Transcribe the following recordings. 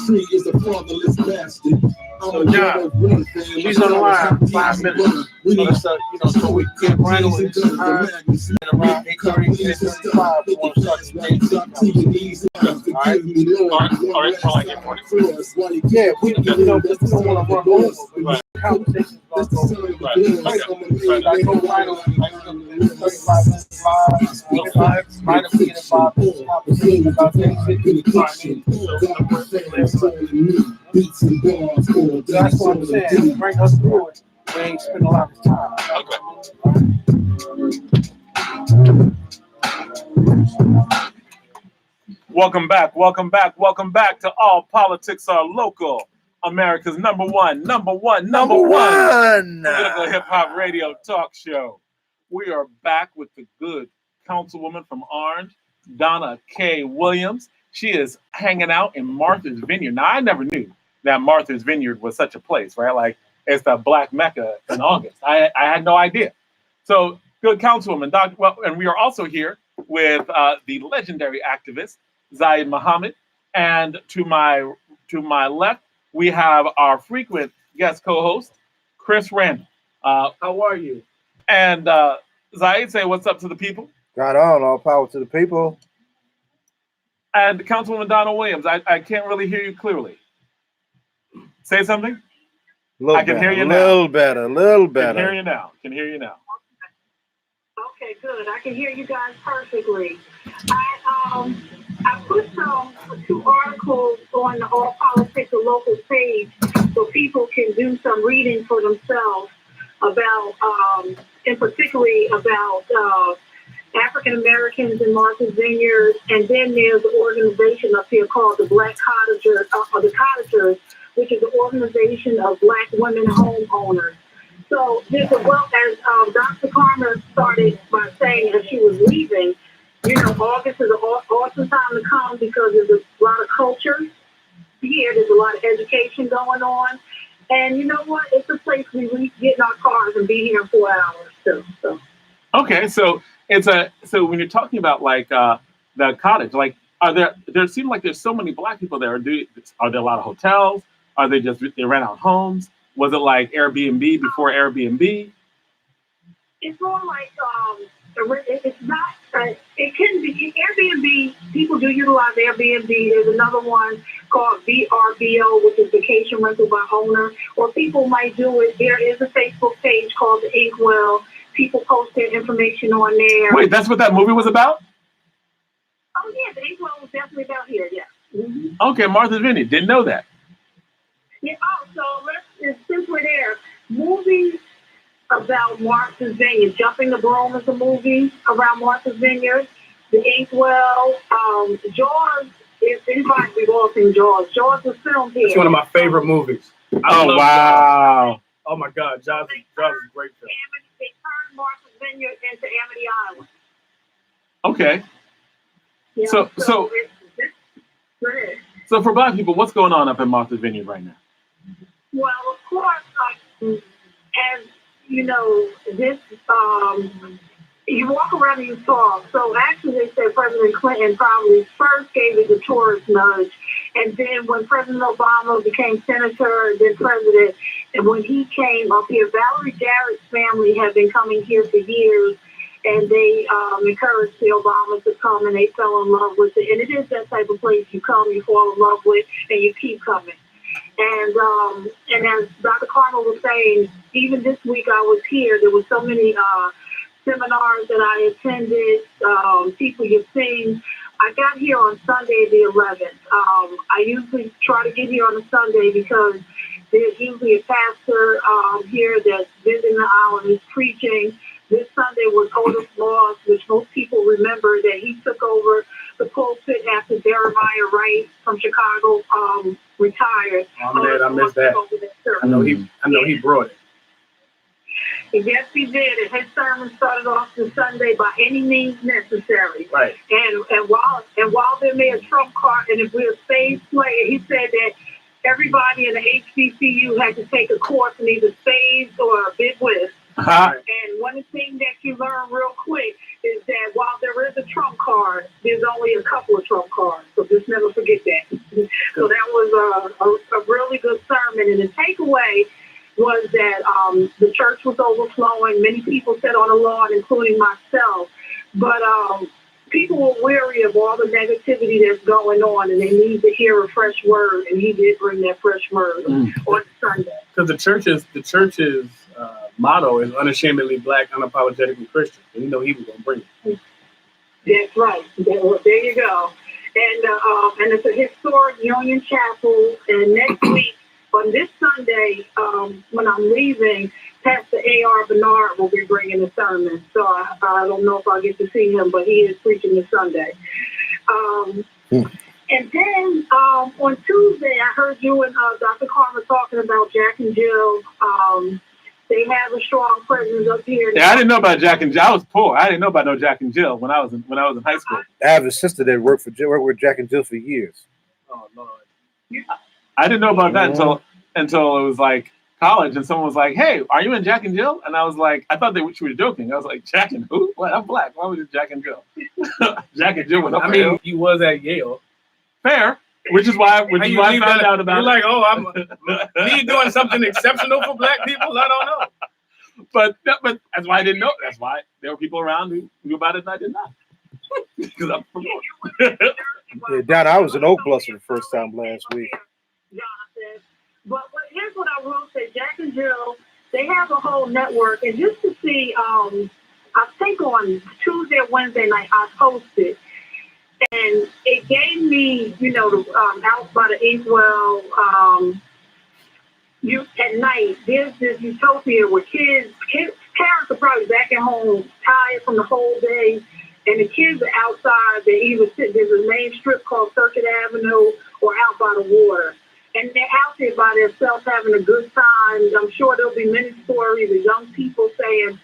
tree is a fatherless bastard. So John, she's on the line 5 minutes. So we get right on it. Around 8:30, 8:35, we want to start the day. All right, yeah, we just don't want to run over. Right. Conversations about those. Right. I go right on 35 minutes live. Might have been about this conversation about things that you that's what I'm saying. Bring us through it. We ain't spend a lot of time. Okay. Welcome back to All Politics Are Local, America's number one political hip-hop radio talk show. We are back with the good councilwoman from Orange, Donna K. Williams. She is hanging out in Martha's Vineyard. Now, I never knew that Martha's Vineyard was such a place, right? Like, it's the Black Mecca in August. I had no idea. So, good councilwoman, and we are also here with the legendary activist, Zaid Muhammad. And to my left, we have our frequent guest co-host, Chris Randall. How are you? And Zaid, say what's up to the people. Right on, all power to the people. And Councilwoman Donna Williams, I can't really hear you clearly. Say something. I can hear you now. A little better. Can hear you now. Okay, good. I can hear you guys perfectly. I put two articles on the All Politics Are Local page so people can do some reading for themselves about, and particularly about African Americans in Martha's Vineyard. And then there's an organization up here called the Black Cottagers, or the Cottagers, which is an organization of Black women homeowners. So there's as Dr. Carmer started by saying as she was leaving, August is an awesome time to come because there's a lot of culture here. There's a lot of education going on. And you know what? It's a place we get in our cars and be here in 4 hours too. So. Okay, so so when you're talking about like the cottage, like there seem like there's so many Black people there. Are there a lot of hotels? Are they rent out homes? Was it like Airbnb before Airbnb? It's more like it's not. It can be Airbnb. People do utilize Airbnb. There's another one called VRBO, which is Vacation Rental by Owner. Or people might do it. There is a Facebook page called the Inkwell. People post their information on there. Wait, that's what that movie was about? Oh yeah, the Inkwell was definitely about here. Yeah. Mm-hmm. Okay, Martha's Vineyard. Didn't know that. Yeah. Oh, so since we're there, movies about Martha's Vineyard. Jumping the Broom is a movie around Martha's Vineyard. The Inkwell, Jaws. If anybody we've all seen Jaws. Jaws was filmed here. It's one of my favorite movies. Oh wow! Jaws. Oh my God, Jaws is a great film. They turned Martha's Vineyard into Amity Island. Okay. Yeah, so for Black people, what's going on up in Martha's Vineyard right now? Well, of course, as you know, this you walk around and you talk. So actually, they said President Clinton probably first gave it the tourist nudge, and then when President Obama became senator, then president, and when he came up here, Valerie Jarrett's family had been coming here for years, and they encouraged the Obamas to come, and they fell in love with it. And it is that type of place you come, you fall in love with, and you keep coming. And as Dr. Carter was saying, even this week I was here. There were so many seminars that I attended, people you've seen. I got here on Sunday the 11th. I usually try to get here on a Sunday because there's usually a pastor here that's visiting the island, is preaching. This Sunday was Otis Moss, which most people remember that he took over the pulpit after Jeremiah Wright from Chicago retired. I missed that. I know he brought it. Yes, he did. And his sermon started off the Sunday by any means necessary. Right. And while there may a trump card, and if we're a spades player, he said that everybody in the HBCU had to take a course in either spades or a big whist. Uh-huh. And And one thing that you learn real quick is that while there is a trump card, there's only a couple of trump cards. So just never forget that. So that was a really good sermon. And the takeaway was that the church was overflowing. Many people sat on the lawn, including myself. But people were weary of all the negativity that's going on, and they need to hear a fresh word. And he did bring that fresh word on Sunday. Because the church's motto is unashamedly black, unapologetically Christian. And you know he was going to bring it. That's right. There you go. And it's a historic Union Chapel. And next week, on this Sunday, when I'm leaving, Pastor A.R. Bernard will be bringing a sermon. So I don't know if I'll get to see him, but he is preaching this Sunday. And then on Tuesday, I heard you and Dr. Carter talking about Jack and Jill. They have a strong presence up here. Yeah, I didn't know about Jack and Jill. I was poor. I didn't know about no Jack and Jill when I was in high school. I have a sister that worked with Jack and Jill for years. Oh, Lord. I didn't know about that until it was like college, and someone was like, "Hey, are you in Jack and Jill?" And I was like, I thought she was joking. I was like, "Jack and who? What? I'm black. Why was it Jack and Jill?" Jack and Jill was up I mean, he was at Yale. Fair, which is why I found out about it. You're like, oh, me doing something exceptional for black people? I don't know. But that's why I didn't know. That's why there were people around who knew about it and I did not. Because I'm from Yeah, Donna, I was in Oak Bluff for the first time last week. But here's what I will say. Jack and Jill, they have a whole network. And just to see, I think on Tuesday or Wednesday night, I posted. And it gave me, out by the Inkwell, at night, there's this utopia where kids, parents are probably back at home, tired from the whole day. And the kids are outside. They either sit, there's a main strip called Circuit Avenue or out by the water. And they're out there by themselves having a good time. I'm sure there'll be many stories of young people saying,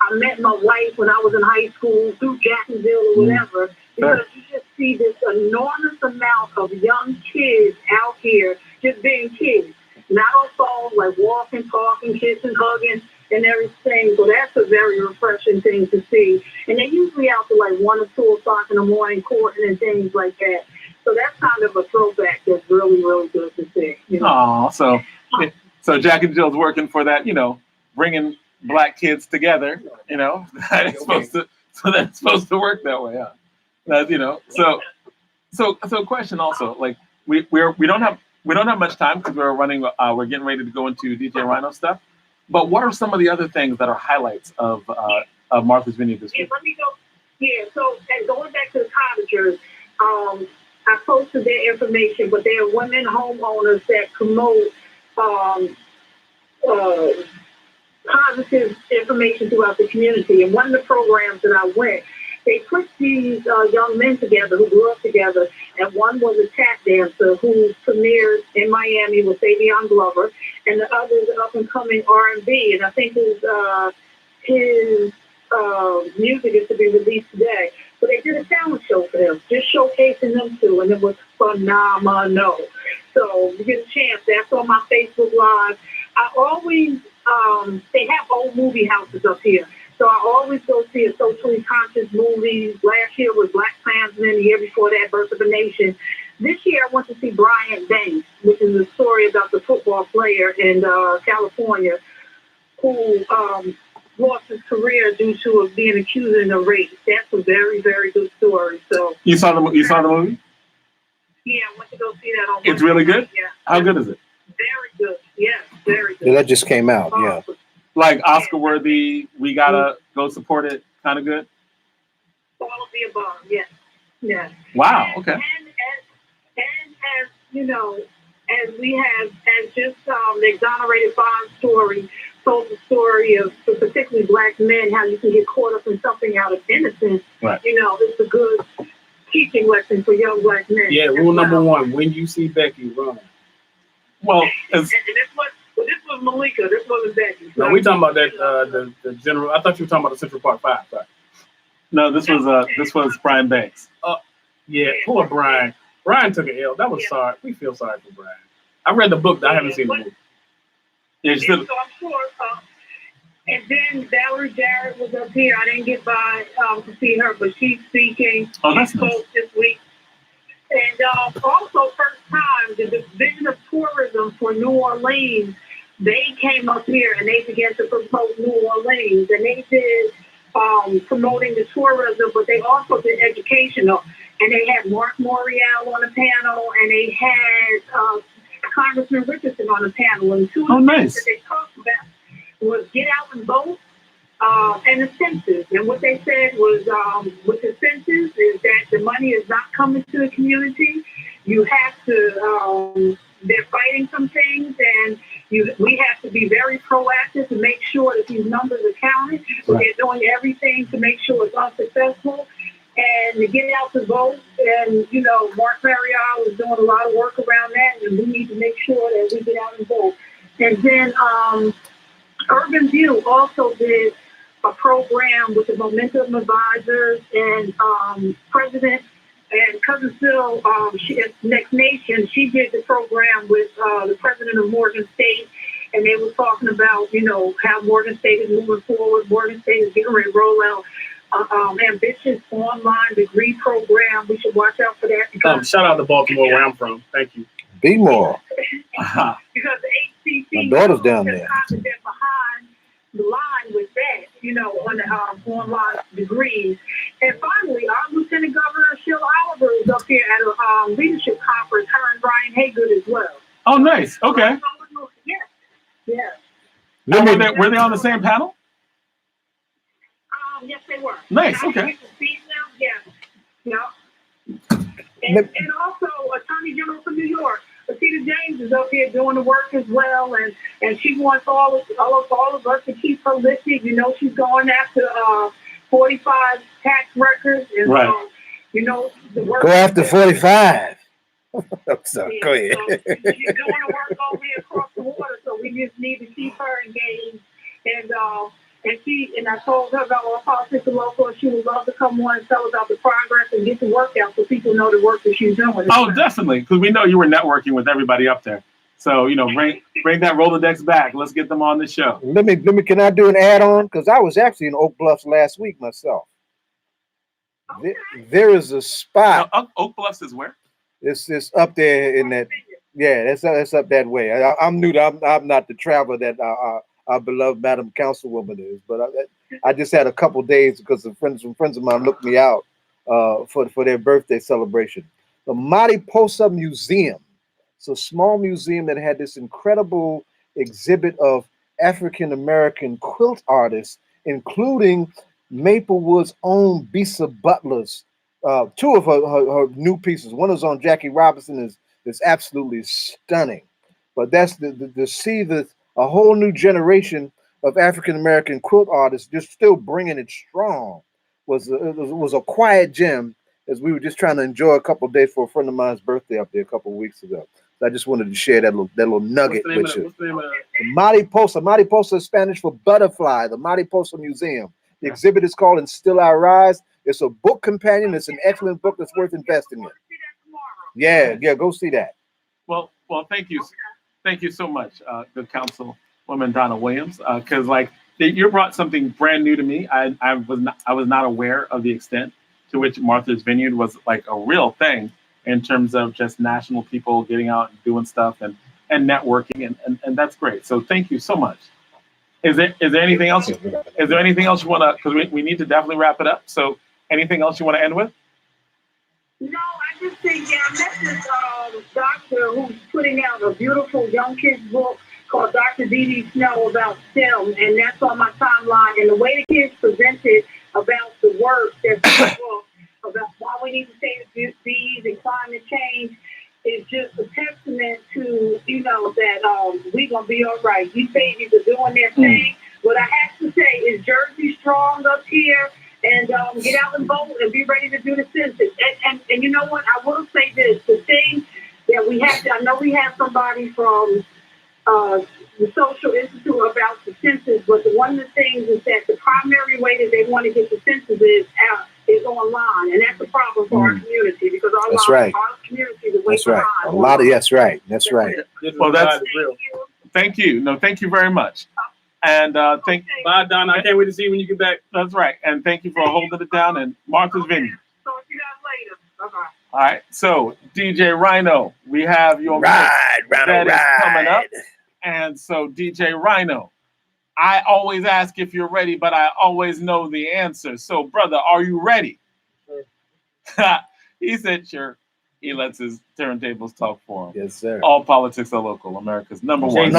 I met my wife when I was in high school through Jacksonville or whatever. Because you just see this enormous amount of young kids out here just being kids. Not on phones, like walking, talking, kissing, hugging, and everything. So that's a very refreshing thing to see. And they're usually out to like 1 or 2 o'clock in the morning courting and things like that. So that's kind of a throwback that's really, really good to see. Oh, so Jack and Jill's working for that, bringing black kids together, that's supposed to work that way, huh? So question also, like we don't have much time because we're getting ready to go into DJ Rhino stuff. But what are some of the other things that are highlights of Martha's Vineyard this week? Let me go. Yeah, so and going back to the cottagers, I posted their information, but they are women homeowners that promote positive information throughout the community. And one of the programs that I went, they put these young men together who grew up together, and one was a tap dancer who premiered in Miami with Savion Glover, and the other is an up-and-coming R&B, and I think his music is to be released today. So they did a talent show for them, just showcasing them too, and it was phenomenal. So you get a chance. That's on my Facebook Live. I always, they have old movie houses up here. So I always go see a socially conscious movie. Last year was Black Klansman. The year before that, Birth of a Nation. This year I went to see Bryant Banks, which is a story about the football player in California who lost his career due to being accused of rape. That's a very, very good story. So you saw the movie? Yeah, I went to go see that on. It's really good. Yeah. How good is it? Very good. Yes, very good. Yeah, that just came out. Yeah. Like Oscar worthy, we gotta go support it. Kind of good. All of the above. Yes. Yes. Wow. Okay. And as you know, as we have, as just the Exonerated Bond story told the story of particularly black men, how you can get caught up in something out of innocence. Right. It's a good teaching lesson for young black men. Yeah. Rule number 1: when you see Becky, run. Well, and this was Malika. This wasn't Becky. No, we talking about that the general. I thought you were talking about the Central Park 5. Right? No, this was Brian Banks. Yeah, poor Brian. Brian took an L. That was sorry. We feel sorry for Brian. I read the book. I haven't seen the movie. Yeah, so I'm sure And then Valerie Jarrett was up here. I didn't get by to see her, but she's speaking. Oh, that's she spoke this week. And also, first time, the Division of Tourism for New Orleans, they came up here and they began to promote New Orleans. And they did promoting the tourism, but they also did educational. And they had Mark Morial on the panel, and they had Congressman Richardson on the panel. And two of the things that they talked about was get out and vote and the census. And what they said was with the census is that the money is not coming to the community. You have to, they're fighting some things, and we have to be very proactive to make sure that these numbers are counted. So they're doing everything to make sure it's unsuccessful. And to get out to vote, and Mark Marial is doing a lot of work around that, and we need to make sure that we get out and vote. And then Urban View also did a program with the Momentum Advisors and President and Cousin Phil, Next Nation. She did the program with the president of Morgan State, and they were talking about how Morgan State is moving forward. Morgan State is getting ready to roll out ambitious online degree program. We should watch out for that. Shout out to Baltimore, where I'm from. Thank you. Be more. Because the HCC, my daughter's down there. Been behind the line with that, on the online degrees. And finally, our Lieutenant Governor Sheila Oliver is up here at a leadership conference. Her and Brian Haygood as well. Oh, nice. Okay. Yes. Were they on the same panel? Yes, they were. Nice. Okay. Yeah. And also, Attorney General for New York, Rashida James, is up here doing the work as well, and she wants all of us to keep her listed. She's going after 45 tax records, and right. The work. Go after 45. So, go ahead. So she's doing the work over here across the water, so we just need to keep her engaged. And I told her about our politics and local, and she would love to come on and tell us about the progress and get the work out so people know the work that she's doing. Oh, definitely, because we know you were networking with everybody up there. So bring that Rolodex back. Let's get them on the show. Let me. Can I do an add-on? Because I was actually in Oak Bluffs last week myself. Okay. There is a spot. Now, Oak Bluffs is where? It's up there in that. Yeah, it's up that way. I'm new. I'm not the traveler that our beloved Madam Councilwoman is, but I just had a couple days because some friends of mine looked me out for their birthday celebration. The Mariposa Museum. It's a small museum that had this incredible exhibit of African American quilt artists, including Maplewood's own Bisa Butler's. Two of her new pieces. One is on Jackie Robinson is absolutely stunning, but that's to see a whole new generation of African American quilt artists just still bringing it strong was a quiet gem as we were just trying to enjoy a couple of days for a friend of mine's birthday up there a couple of weeks ago. So I just wanted to share that little nugget with you. What's the name of that? Mariposa. Mariposa is Spanish for butterfly. The Mariposa Museum. The exhibit is called "And Still I Rise." It's a book companion. It's an excellent book that's worth investing in. Yeah, go see that. Well, thank you so much, good Councilwoman Donna Williams, because you brought something brand new to me. I was not aware of the extent to which Martha's Vineyard was like a real thing in terms of just national people getting out and doing stuff and networking, and that's great. So thank you so much. Is there anything else? Is there anything else you want to? Because we need to definitely wrap it up. So anything else you want to end with? No, I just think I met this doctor who's putting out a beautiful young kids book called Dr. Dee Snow about STEM, and that's on my timeline. And the way the kids presented about the work that's in the book, about why we need to save bees and climate change, is just a testament to, that we're going to be all right. These babies are doing their thing. What I have to say is Jersey strong up here, and get out and vote and be ready to do the census. And you know what? I will say this. The thing that we have to, I know we have somebody from the Social Institute about the census, but one of the things is that the primary way that they want to get the census is online, and that's a problem for our community because our community is way behind. A lot of that's right. Well, that's real. Thank you. No, thank you very much. And Bye, Donna. I can't wait to see you when you get back. That's right. And thank you for holding it down. And Martha's Vineyard. Talk to you guys later. Bye-bye. All right. So, DJ Rhino, we have your mix that is coming up. And so, DJ Rhino, I always ask if you're ready, but I always know the answer. So, brother, are you ready? Sure. He said, sure. He lets his turntables talk for him. Yes, sir. All politics are local. America's number one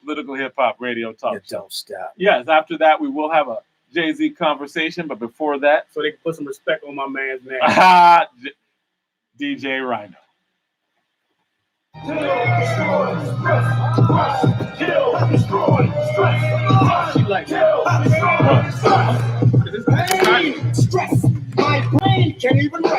political hip hop radio talk. It don't stop. Yes. After that, we will have a Jay-Z conversation, but before that, so they can put some respect on my man's name. DJ Rhino. She like Stress. My brain can't even rest.